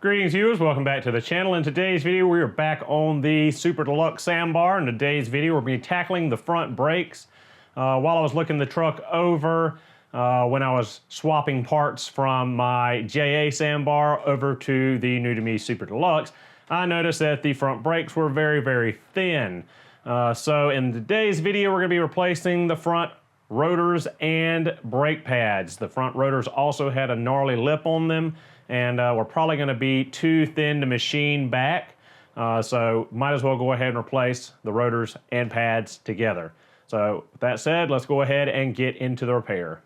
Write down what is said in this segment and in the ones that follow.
Greetings viewers, welcome back to the channel. In today's video we are back on the Super Deluxe Sambar. In today's video we're going to be tackling the front brakes. While I was looking the truck over, when I was swapping parts from my JA Sambar over to the new to me Super Deluxe, I noticed that the front brakes were very thin. So in today's video we're going to be replacing the front rotors and brake pads. The front rotors also had a gnarly lip on them, and we're probably going to be too thin to machine back, so might as well go ahead and replace the rotors and pads together. So with that said, let's go ahead and get into the repair.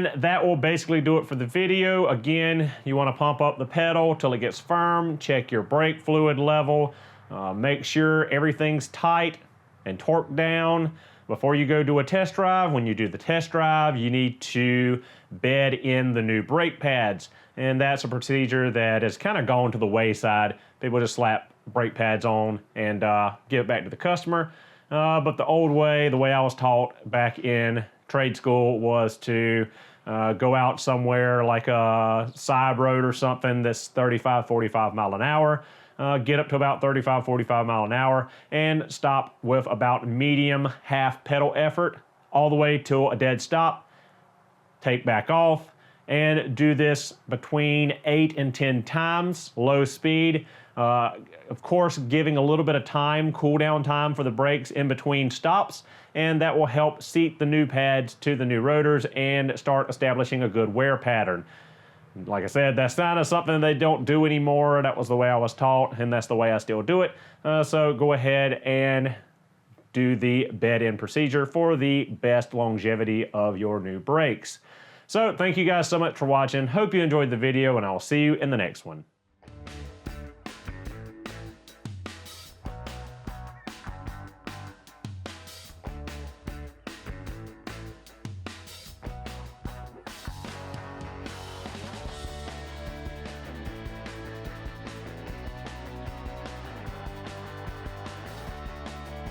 And that will basically do it for the video. Again, you want to pump up the pedal till it gets firm, check your brake fluid level, make sure everything's tight and torqued down. Before you go do a test drive, when you do the test drive, you need to bed in the new brake pads. And that's a procedure that has kind of gone to the wayside. People just slap brake pads on and give it back to the customer. But the old way, the way I was taught back in trade school, was to go out somewhere like a side road or something that's 35, 45 mile an hour. Get up to about 35, 45 mile an hour and stop with about medium half pedal effort all the way till a dead stop. Take back off and do this between 8 and 10 times, low speed. Of course, giving a little bit of time, cool down time for the brakes in between stops, and that will help seat the new pads to the new rotors and start establishing a good wear pattern. Like I said, that's kind of something they don't do anymore. That was the way I was taught, and that's the way I still do it. So go ahead and do the bed-in procedure for the best longevity of your new brakes. So thank you guys so much for watching. Hope you enjoyed the video, and I'll see you in the next one.